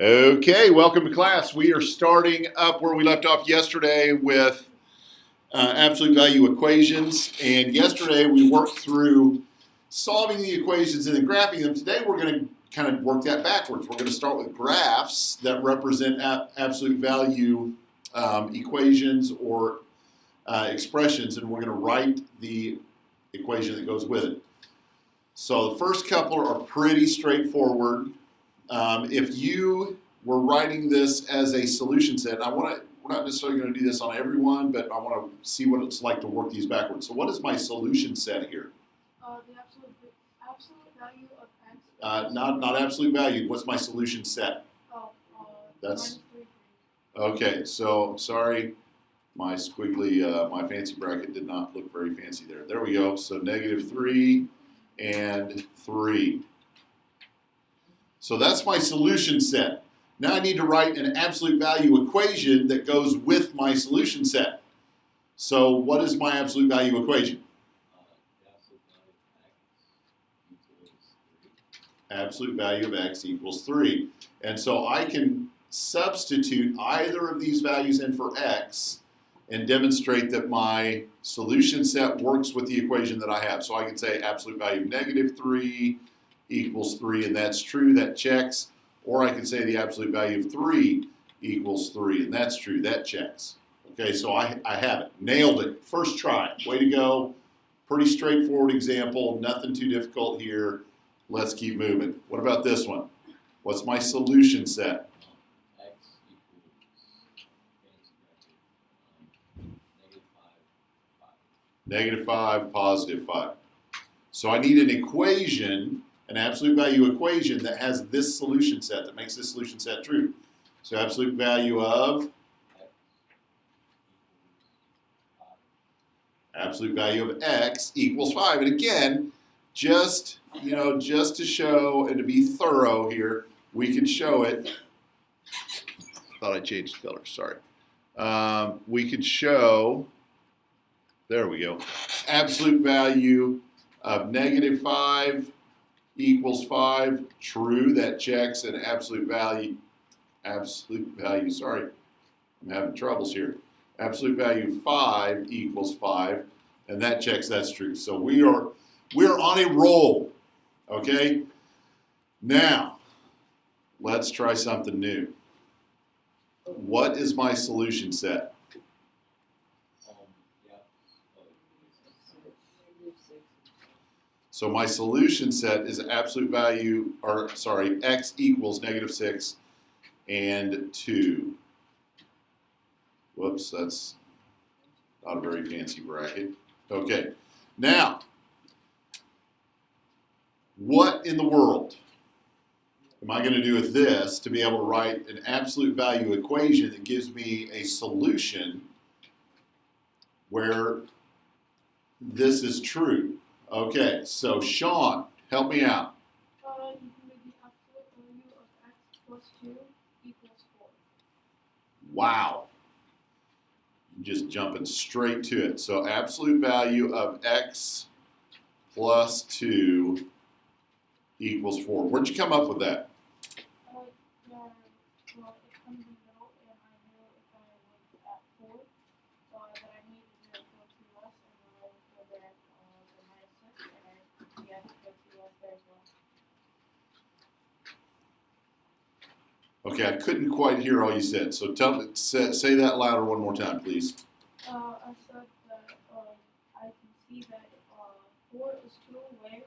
Okay, welcome to class. We are starting up where we left off yesterday with absolute value equations. And yesterday we worked through solving the equations and then graphing them. Today we're going to kind of work that backwards. We're going to start with graphs that represent absolute value equations or expressions, and we're going to write the equation that goes with it. So the first couple are pretty straightforward. If you were writing this as a solution set, we're not necessarily going to do this on everyone, but I want to see what it's like to work these backwards. So what is my solution set here? The absolute value of x. Not absolute value. What's my solution set? That's -3. okay. So sorry, my squiggly, my fancy bracket did not look very fancy there. There we go. So -3 and 3. So that's my solution set. Now I need to write an absolute value equation that goes with my solution set. So what is my absolute value equation? Absolute value of x equals 3. And so I can substitute either of these values in for x and demonstrate that my solution set works with the equation that I have. So I can say absolute value of -3 equals 3, and that's true, that checks. Or I can say the absolute value of 3 equals 3, and that's true, that checks. Okay, so I have it. Nailed it. First try. Way to go. Pretty straightforward example. Nothing too difficult here. Let's keep moving. What about this one? What's my solution set? X equals -5, +5. So I need an equation, an absolute value equation that has this solution set, that makes this solution set true. So absolute value of x equals 5. And again, just to show and to be thorough here, we can show it. Thought I changed color, sorry. We could show, there we go, absolute value of -5 equals 5, true, that checks, and absolute value, sorry, I'm having troubles here. Absolute value 5 equals 5, and that checks, that's true. So we are on a roll, okay? Now, let's try something new. What is my solution set? So my solution set is absolute value, x equals -6 and 2. Whoops, that's not a very fancy bracket. Okay, now, what in the world am I going to do with this to be able to write an absolute value equation that gives me a solution where this is true? Okay, so Sean, help me out. You can make the absolute value of x plus 2 equals 4. Wow. Just jumping straight to it. So absolute value of x plus 2 equals 4. Where'd you come up with that? Well, it comes in the middle, and I knew if I was at 4, that I needed to go 2 less, and then I would go there at the -6, and I had to go 2 less there as well. Okay, I couldn't quite hear all you said. So say that louder one more time, please. I said that I can see that 4 is 2 away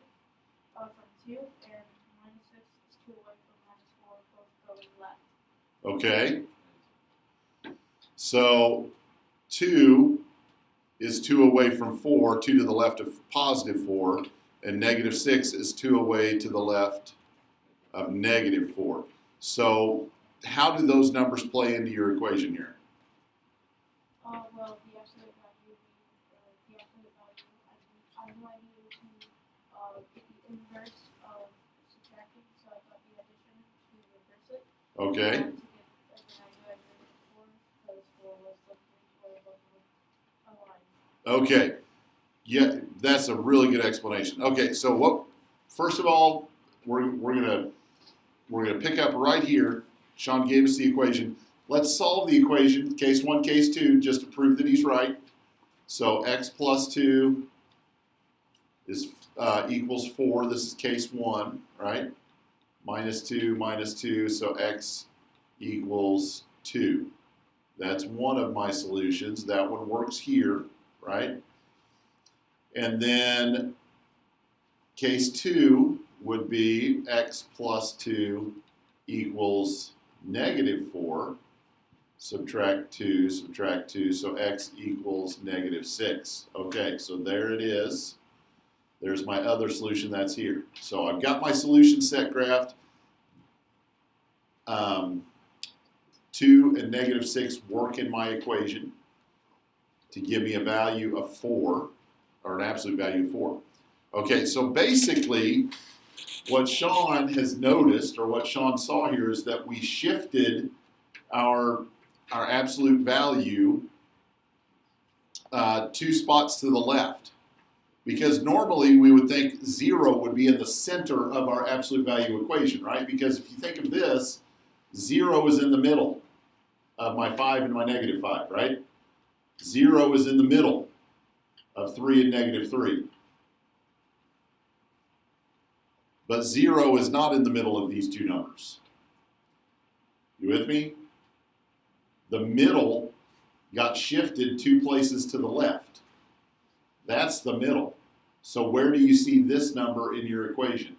from 2, and -6 is 2 away from -4, both going left. Okay. So 2 is 2 away from 4, 2 to the left of +4, and -6 is 2 away to the left of -4. So how do those numbers play into your equation here? Well, the absolute value, I knew I needed to get the inverse of subtracting, so I thought the addition to reverse it. Okay. And I knew I needed 4, because 4 was the point where both were aligned. Okay. Yeah, that's a really good explanation. Okay, so first of all, we're gonna pick up right here. Sean gave us the equation. Let's solve the equation, case 1, case 2, just to prove that he's right. So x plus 2 is equals 4. This is case 1, right? Minus 2, so x equals 2. That's one of my solutions. That one works here, right? And then case 2 would be x plus 2 equals negative 4. Subtract 2, so x equals negative 6. Okay, so there it is. There's my other solution that's here. So I've got my solution set graphed. 2 and negative 6 work in my equation to give me a value of 4, or an absolute value of 4. Okay, so basically what Sean has noticed, or what Sean saw here, is that we shifted our absolute value 2 spots to the left. Because normally we would think 0 would be in the center of our absolute value equation, right? Because if you think of this, 0 is in the middle of my 5 and my negative 5, right? 0 is in the middle of 3 and negative 3. But 0 is not in the middle of these two numbers. You with me? The middle got shifted 2 places to the left. That's the middle. So where do you see this number in your equation?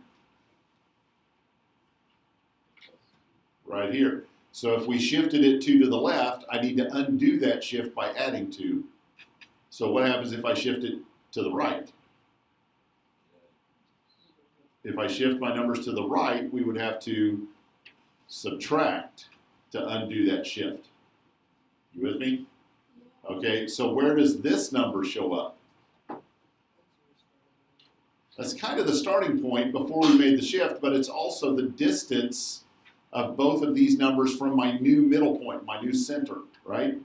Right here. So if we shifted it 2 to the left, I need to undo that shift by adding 2. So what happens if I shift it to the right? If I shift my numbers to the right, we would have to subtract to undo that shift. You with me? Okay, so where does this number show up? That's kind of the starting point before we made the shift, but it's also the distance of both of these numbers from my new middle point, my new center, right?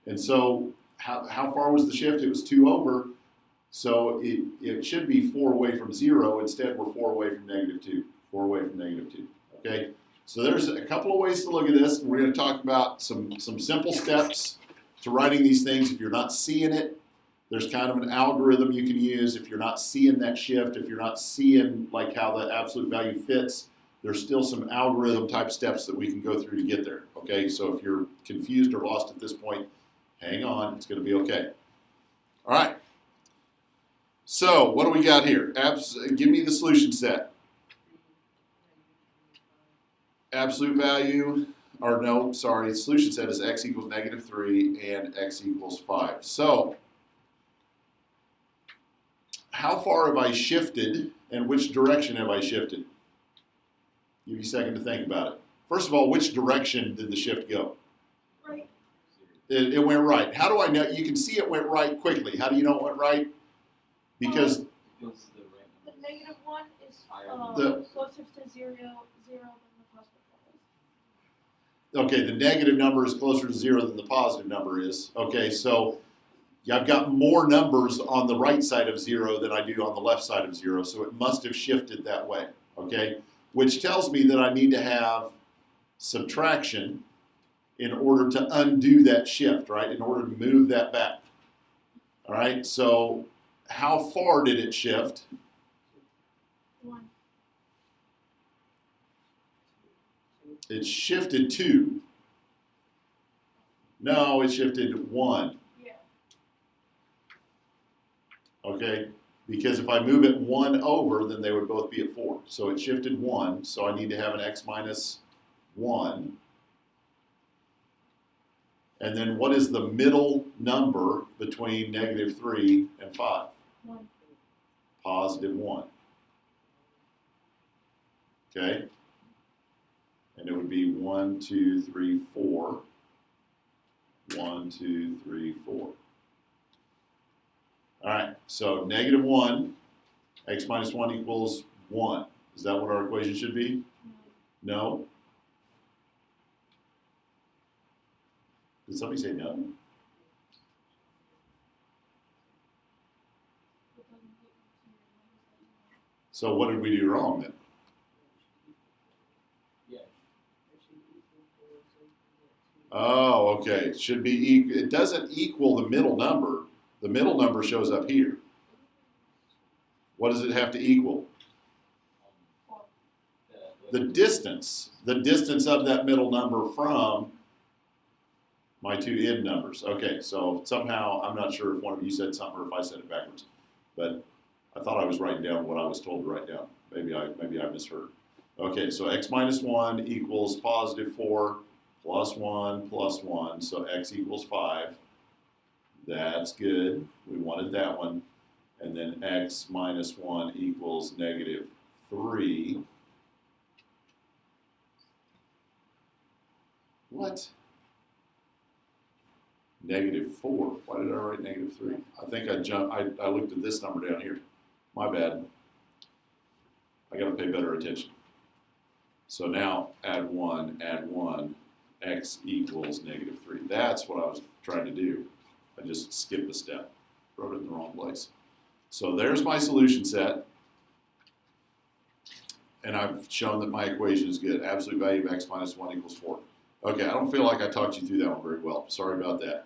And so how far was the shift? It was 2 over, so it should be 4 away from 0. Instead, we're 4 away from negative 2. 4 away from negative 2, okay? So there's a couple of ways to look at this. We're going to talk about some simple steps to writing these things. If you're not seeing it, there's kind of an algorithm you can use. If you're not seeing that shift, if you're not seeing like how the absolute value fits, there's still some algorithm type steps that we can go through to get there, okay? So if you're confused or lost at this point, hang on, it's going to be okay. All right. So what do we got here? Give me the solution set. Absolute value, or no, sorry, solution set is x equals negative 3 and x equals 5. So how far have I shifted and which direction have I shifted? Give you a second to think about it. First of all, which direction did the shift go? Right. It went right. How do I know? You can see it went right quickly. How do you know it went right? Because The negative 1 is The- closer to 0 than the positive one is. okay, the negative number is closer to 0 than the positive number is. Okay, so I've got more numbers on the right side of 0 than I do on the left side of 0, so it must have shifted that way, okay? Which tells me that I need to have subtraction in order to undo that shift, right? In order to move that back. All right, so how far did it shift? 1. It shifted 2. No, it shifted 1. Yeah. Okay, because if I move it 1 over, then they would both be at 4. So it shifted 1, so I need to have an x minus 1. And then what is the middle number between negative 3 and 5? 1. Positive 1. Okay? And it would be 1, 2, 3, 4. 1, 2, 3, 4. All right, so negative 1, x minus 1 equals 1. Is that what our equation should be? No? Did somebody say no? So what did we do wrong then? Oh, okay. It should be, it doesn't equal the middle number. The middle number shows up here. What does it have to equal? The distance of that middle number from my two end numbers. Okay, so somehow, I'm not sure if one of you said something or if I said it backwards, but I thought I was writing down what I was told to write down. Maybe I misheard. Okay, so x minus 1 equals positive 4 plus 1 plus 1, so x equals 5. That's good. We wanted that one. And then x minus 1 equals negative 3. What? Negative 4. Why did I write negative 3? I think I looked at this number down here. My bad. I got to pay better attention. So now add 1, x equals negative 3. That's what I was trying to do. I just skipped a step, wrote it in the wrong place. So there's my solution set. And I've shown that my equation is good. Absolute value of x minus 1 equals 4. Okay, I don't feel like I talked you through that one very well. Sorry about that.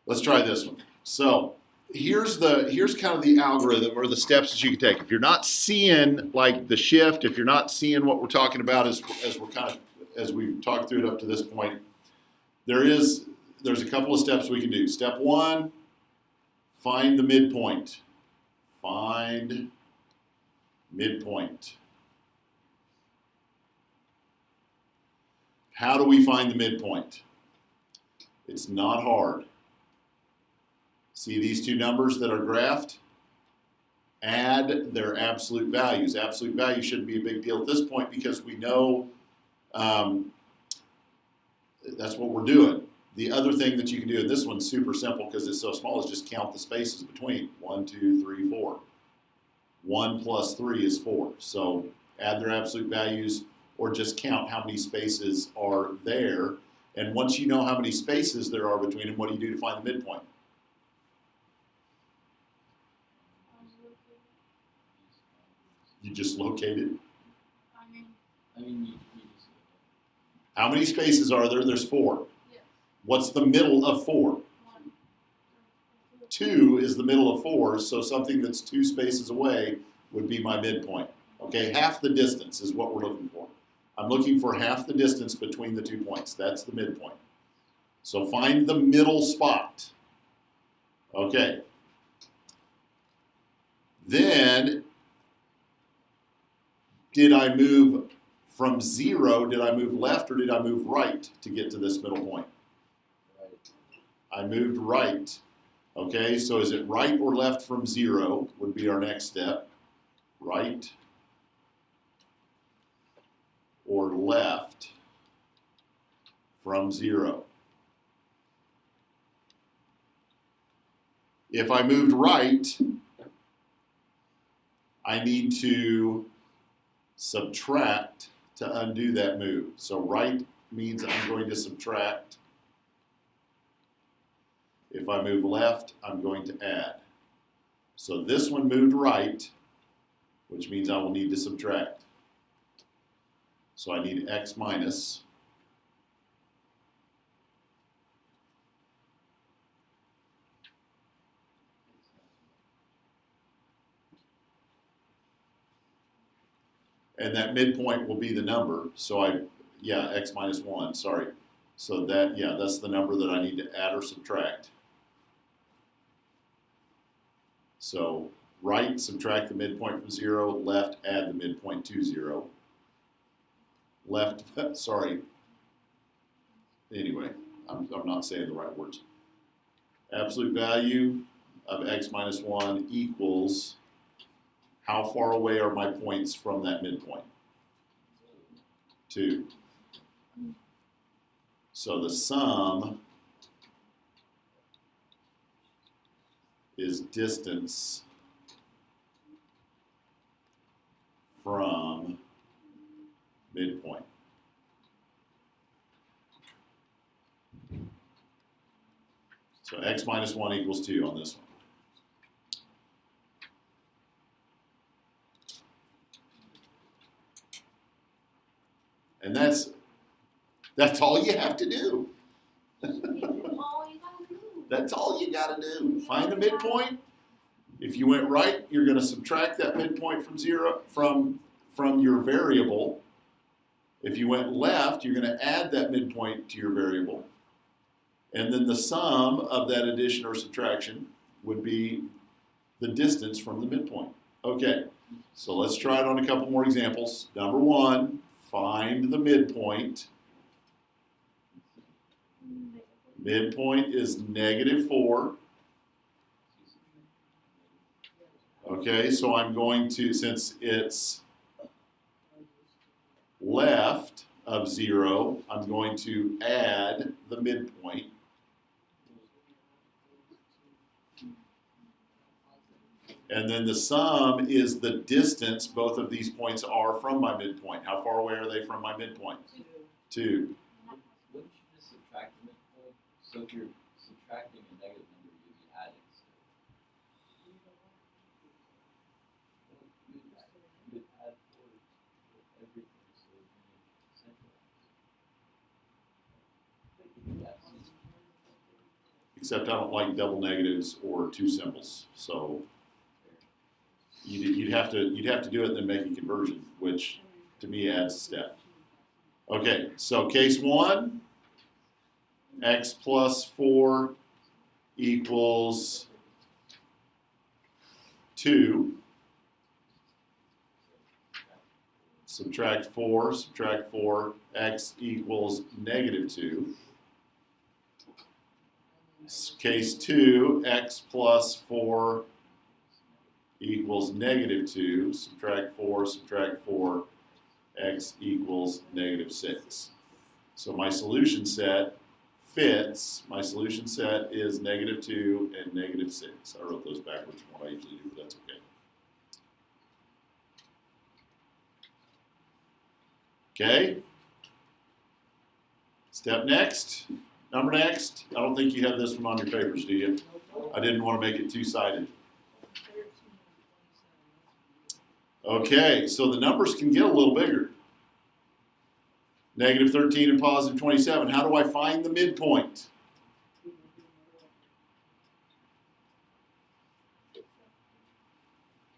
Let's try this one. So here's kind of the algorithm or the steps that you can take. If you're not seeing like the shift, if you're not seeing what we're talking about as we've talked through it up to this point, there's a couple of steps we can do. Step 1, find the midpoint. Find midpoint. How do we find the midpoint? It's not hard. See these two numbers that are graphed? Add their absolute values. Absolute value shouldn't be a big deal at this point because we know that's what we're doing. The other thing that you can do, and this one's super simple because it's so small, is just count the spaces between. 1, 2, 3, 4. 1 plus 3 is 4. So add their absolute values or just count how many spaces are there. And once you know how many spaces there are between them, what do you do to find the midpoint? You just locate it. How many spaces are there? There's 4. Yes. What's the middle of 4? 2 is the middle of 4, so something that's 2 spaces away would be my midpoint. Okay, half the distance is what we're looking for. I'm looking for half the distance between the 2 points. That's the midpoint. So find the middle spot. Okay. Then, did I move from 0, did I move left or did I move right to get to this middle point? Right. I moved right. Okay, so is it right or left from 0 would be our next step. Right or left from 0. If I moved right, I need to subtract to undo that move. So right means I'm going to subtract. If I move left, I'm going to add. So this one moved right, which means I will need to subtract. So I need x minus. And that midpoint will be the number. So x minus 1, sorry. So that's the number that I need to add or subtract. So right, subtract the midpoint from 0. Left, add the midpoint to 0. Left, sorry. Anyway, I'm not saying the right words. Absolute value of x minus 1 equals how far away are my points from that midpoint? 2. So the sum is distance from midpoint. So x minus 1 equals 2 on this one. And That's all you have to do. All you gotta do. That's all you got to do. Find the midpoint. If you went right, you're going to subtract that midpoint from zero from your variable. If you went left, you're going to add that midpoint to your variable. And then the sum of that addition or subtraction would be the distance from the midpoint. Okay, so let's try it on a couple more examples. Number one, find the midpoint. Midpoint is -4. Okay, so I'm going to, since it's left of 0, I'm going to add the midpoint. And then the sum is the distance both of these points are from my midpoint. How far away are they from my midpoint? 2. Wouldn't you just subtract the midpoint? So if you're subtracting a negative number, you'd be adding stuff. You would add forward everything so it would be centralized. Except I don't like double negatives or two symbols. So you'd have to do it and then make a conversion, which to me adds a step. Okay, so case 1, x plus 4 equals 2. Subtract 4, x equals -2. Case 2, x plus 4 equals -2. Subtract 4, x equals -6. So my solution set fits. My solution set is -2 and -6. I wrote those backwards from what I usually do, but that's okay. Okay. Step next. Number next. I don't think you have this one on your papers, do you? I didn't want to make it two-sided. Okay, so the numbers can get a little bigger. -13 and +27. How do I find the midpoint?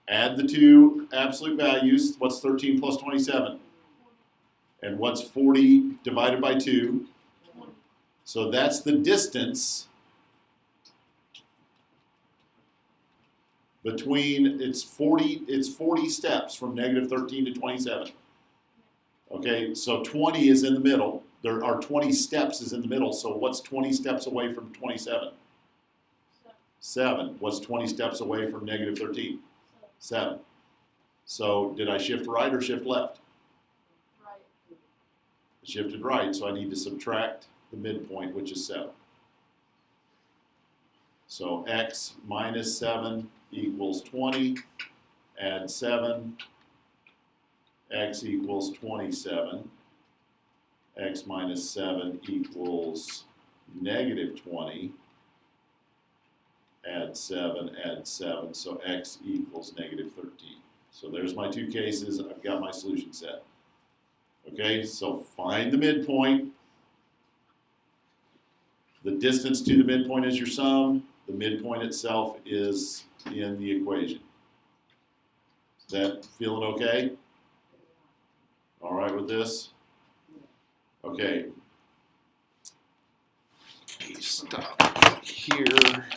Add the two absolute values. What's 13 plus 27? And what's 40 divided by 2? So that's the distance between, it's 40 steps from -13 to 27. Okay, so 20 is in the middle. There are 20 steps is in the middle. So what's 20 steps away from 27? 7. What's 20 steps away from -13? 7. So did I shift right or shift left? Right. I shifted right, so I need to subtract the midpoint, which is 7. So x minus 7 equals 20. Add 7. X equals 27. X minus 7 equals -20. Add 7, so x equals -13. So there's my two cases. I've got my solution set. Okay, so find the midpoint. The distance to the midpoint is your sum. The midpoint itself is in the equation. Is that feeling okay? All right with this? Okay. Stop here.